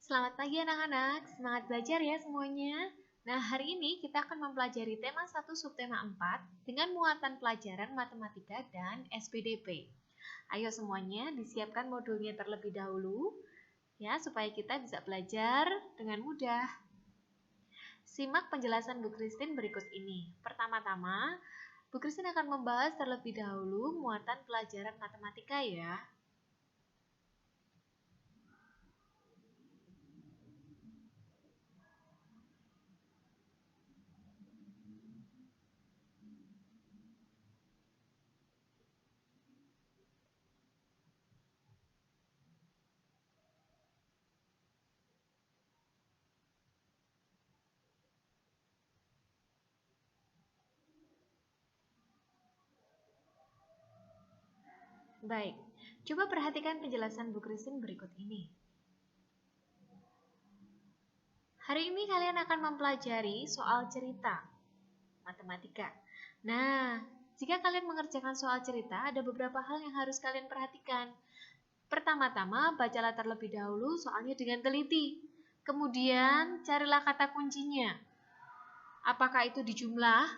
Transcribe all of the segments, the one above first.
Selamat pagi anak-anak, semangat belajar ya semuanya. Nah, hari ini kita akan mempelajari tema 1 subtema 4 dengan muatan pelajaran matematika dan SPDP. Ayo semuanya disiapkan modulnya terlebih dahulu ya supaya kita bisa belajar dengan mudah. Simak penjelasan Bu Christine berikut ini. Pertama-tama, Bu Christine akan membahas terlebih dahulu muatan pelajaran matematika ya. Baik, coba perhatikan penjelasan Bu Christine berikut ini. Hari ini kalian akan mempelajari soal cerita matematika. Nah, jika kalian mengerjakan soal cerita, ada beberapa hal yang harus kalian perhatikan. Pertama-tama, bacalah terlebih dahulu soalnya dengan teliti. Kemudian, carilah kata kuncinya. Apakah itu dijumlah?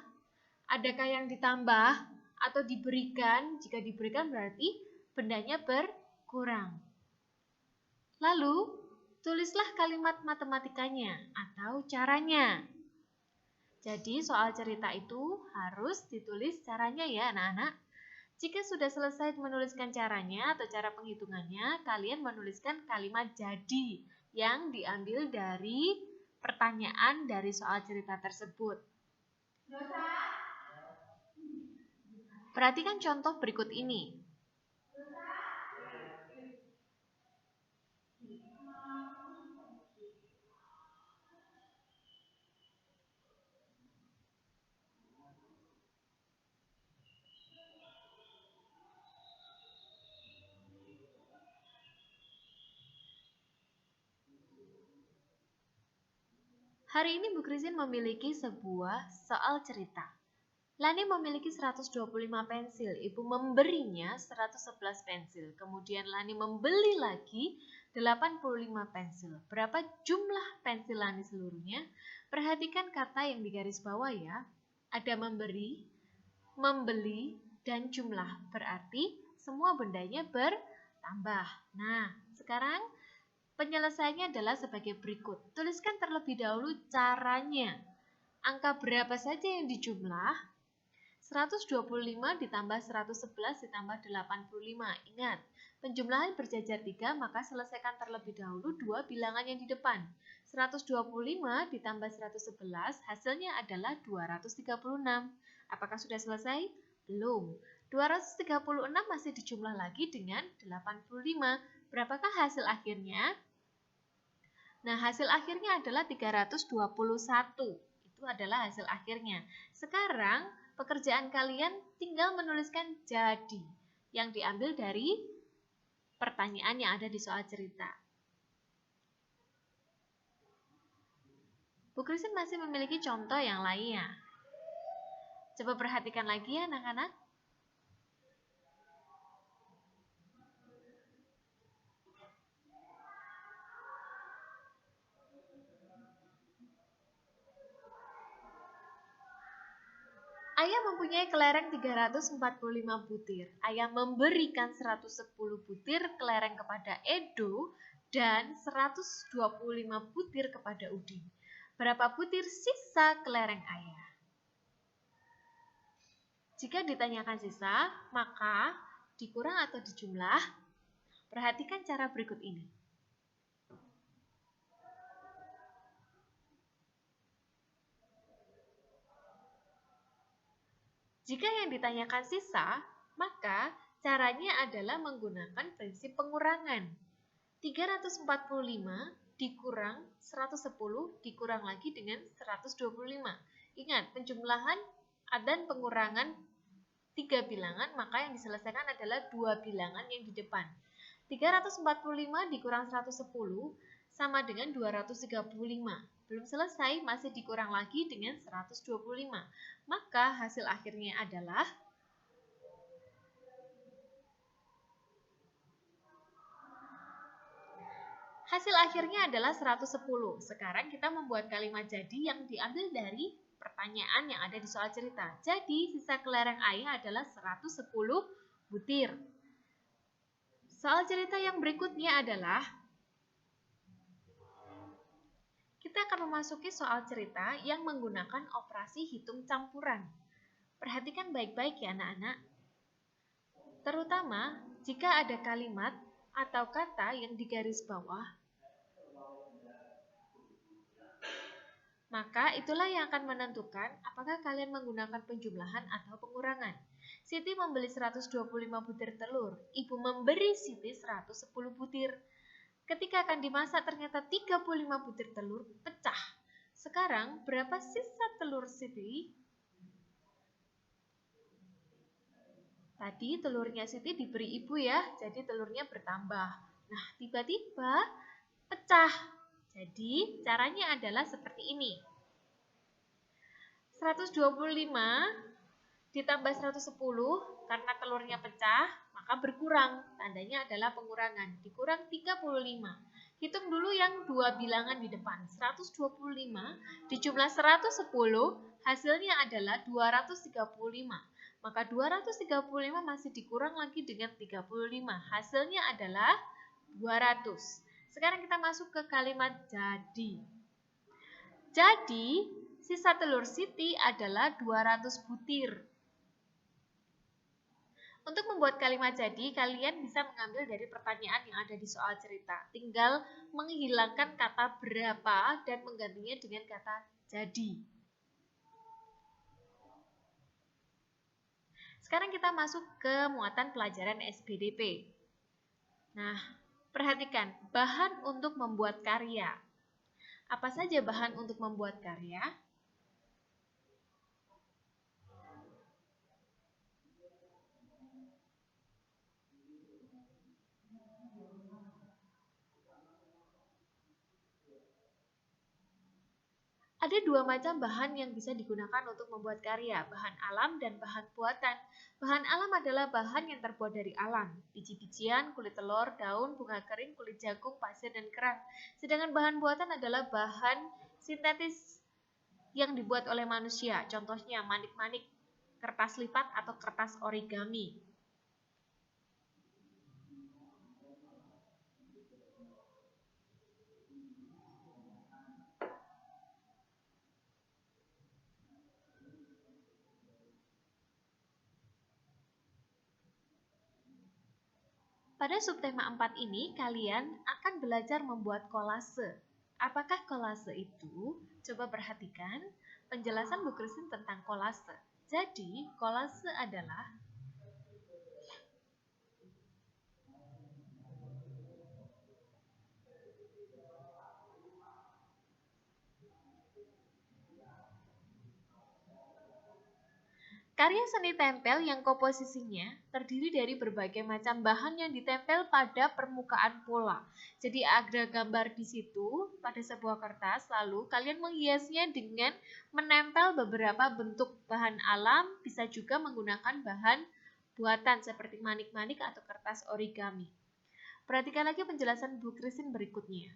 Adakah yang ditambah? Atau diberikan? Jika diberikan berarti bendanya berkurang. Lalu, tulislah kalimat matematikanya atau caranya. Jadi soal cerita itu harus ditulis caranya ya anak-anak. Jika sudah selesai menuliskan caranya atau cara penghitungannya, kalian menuliskan kalimat jadi yang diambil dari pertanyaan dari soal cerita tersebut. Perhatikan contoh berikut ini. Hari ini Bu Christine memiliki sebuah soal cerita. Lani memiliki 125 pensil, ibu memberinya 111 pensil. Kemudian Lani membeli lagi 85 pensil. Berapa jumlah pensil Lani seluruhnya? Perhatikan kata yang di garis bawah ya. Ada memberi, membeli, dan jumlah. Berarti semua bendanya bertambah. Nah, sekarang penyelesaiannya adalah sebagai berikut. Tuliskan terlebih dahulu caranya. Angka berapa saja yang dijumlah? 125 ditambah 111 ditambah 85. Ingat, penjumlahan berjajar 3, maka selesaikan terlebih dahulu dua bilangan yang di depan. 125 ditambah 111 hasilnya adalah 236. Apakah sudah selesai? Belum. 236 masih dijumlah lagi dengan 85. Berapakah hasil akhirnya? Nah, hasil akhirnya adalah 321. Itu adalah hasil akhirnya. Sekarang, pekerjaan kalian tinggal menuliskan jadi yang diambil dari pertanyaan yang ada di soal cerita. Bu Christine masih memiliki contoh yang lainnya. Coba perhatikan lagi ya anak-anak. Ayah mempunyai kelereng 345 butir. Ayah memberikan 110 butir kelereng kepada Edo dan 125 butir kepada Udin. Berapa butir sisa kelereng ayah? Jika ditanyakan sisa, maka dikurang atau dijumlah. Perhatikan cara berikut ini. Jika yang ditanyakan sisa, maka caranya adalah menggunakan prinsip pengurangan. 345 dikurang 110 dikurang lagi dengan 125. Ingat, penjumlahan dan pengurangan 3 bilangan, maka yang diselesaikan adalah 2 bilangan yang di depan. 345 dikurang 110 sama dengan 235. Belum selesai, masih dikurang lagi dengan 125. Maka hasil akhirnya adalah Hasil akhirnya adalah 110. Sekarang kita membuat kalimat jadi yang diambil dari pertanyaan yang ada di soal cerita. Jadi, sisa kelereng air adalah 110 butir. Soal cerita yang berikutnya adalah kita akan memasuki soal cerita yang menggunakan operasi hitung campuran. Perhatikan baik-baik ya anak-anak. Terutama jika ada kalimat atau kata yang digaris bawah, maka itulah yang akan menentukan apakah kalian menggunakan penjumlahan atau pengurangan. Siti membeli 125 butir telur. Ibu memberi Siti 110 butir. Ketika akan dimasak ternyata 35 butir telur pecah. Sekarang berapa sisa telur Siti? Tadi telurnya Siti diberi ibu ya, jadi telurnya bertambah. Nah, tiba-tiba pecah. Jadi, caranya adalah seperti ini. 125 ditambah 110, karena telurnya pecah, maka berkurang. Tandanya adalah pengurangan. Dikurang 35. Hitung dulu yang dua bilangan di depan. 125 dijumlah 110, hasilnya adalah 235. Maka 235 masih dikurang lagi dengan 35. Hasilnya adalah 200. Sekarang kita masuk ke kalimat jadi. Jadi, sisa telur Siti adalah 200 butir. Untuk membuat kalimat jadi, kalian bisa mengambil dari pertanyaan yang ada di soal cerita. Tinggal menghilangkan kata berapa dan menggantinya dengan kata jadi. Sekarang kita masuk ke muatan pelajaran SPDP. Nah, perhatikan, bahan untuk membuat karya. Apa saja bahan untuk membuat karya? Ada dua macam bahan yang bisa digunakan untuk membuat karya, bahan alam dan bahan buatan. Bahan alam adalah bahan yang terbuat dari alam, biji-bijian, kulit telur, daun, bunga kering, kulit jagung, pasir, dan kerang. Sedangkan bahan buatan adalah bahan sintetis yang dibuat oleh manusia, contohnya manik-manik, kertas lipat, atau kertas origami. Pada subtema 4 ini, kalian akan belajar membuat kolase. Apakah kolase itu? Coba perhatikan penjelasan Bu Christine tentang kolase. Jadi, kolase adalah karya seni tempel yang komposisinya terdiri dari berbagai macam bahan yang ditempel pada permukaan pola. Jadi ada gambar di situ pada sebuah kertas, lalu kalian menghiasnya dengan menempel beberapa bentuk bahan alam, bisa juga menggunakan bahan buatan seperti manik-manik atau kertas origami. Perhatikan lagi penjelasan Bu Christine berikutnya.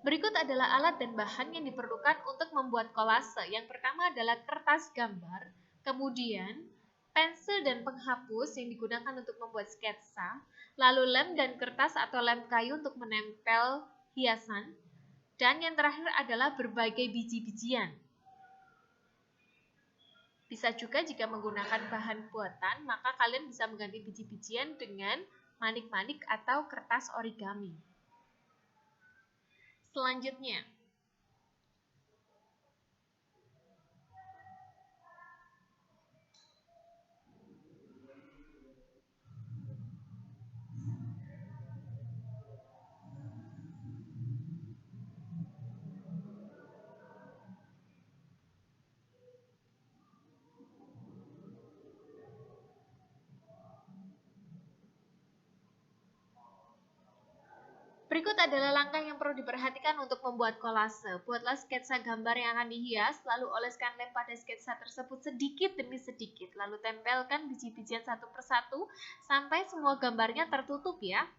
Berikut adalah alat dan bahan yang diperlukan untuk membuat kolase. Yang pertama adalah kertas gambar, kemudian pensil dan penghapus yang digunakan untuk membuat sketsa, lalu lem dan kertas atau lem kayu untuk menempel hiasan, dan yang terakhir adalah berbagai biji-bijian. Bisa juga jika menggunakan bahan buatan, maka kalian bisa mengganti biji-bijian dengan manik-manik atau kertas origami. Selanjutnya, Berikut adalah langkah yang perlu diperhatikan untuk membuat kolase. Buatlah sketsa gambar yang akan dihias, lalu oleskan lem pada sketsa tersebut sedikit demi sedikit, lalu tempelkan biji-bijian satu persatu sampai semua gambarnya tertutup ya.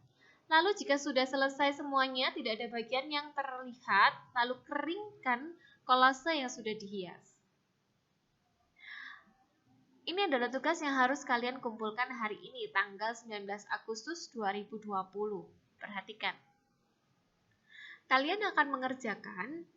Lalu jika sudah selesai semuanya, tidak ada bagian yang terlihat, lalu keringkan kolase yang sudah dihias. Ini adalah tugas yang harus kalian kumpulkan hari ini, tanggal 19 Agustus 2020. Perhatikan. Kalian akan mengerjakan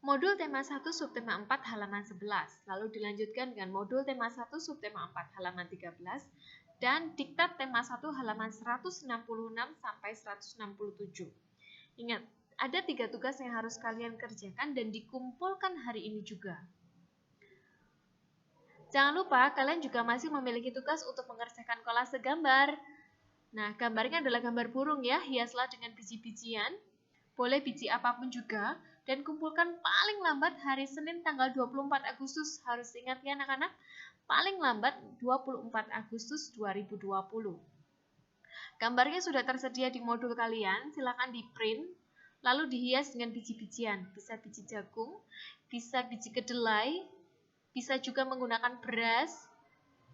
modul tema 1 subtema 4 halaman 11, lalu dilanjutkan dengan modul tema 1 subtema 4 halaman 13, dan diktat tema 1 halaman 166 sampai 167. Ingat, ada 3 tugas yang harus kalian kerjakan dan dikumpulkan hari ini juga. Jangan lupa, kalian juga masih memiliki tugas untuk mengerjakan kolase gambar. Nah, gambarnya adalah gambar burung ya, hiaslah dengan biji-bijian. Boleh biji apapun juga, dan kumpulkan paling lambat hari Senin tanggal 24 Agustus. Harus ingat ya anak-anak, paling lambat 24 Agustus 2020. Gambarnya sudah tersedia di modul kalian, silakan di print, lalu dihias dengan biji-bijian. Bisa biji jagung, bisa biji kedelai, bisa juga menggunakan beras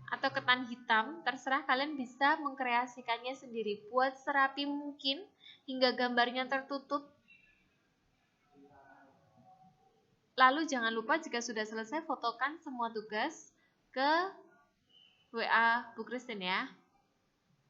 atau ketan hitam, terserah kalian bisa mengkreasikannya sendiri. Buat serapi mungkin hingga gambarnya tertutup. Lalu jangan lupa jika sudah selesai fotokan semua tugas ke WA Bu Kristin ya.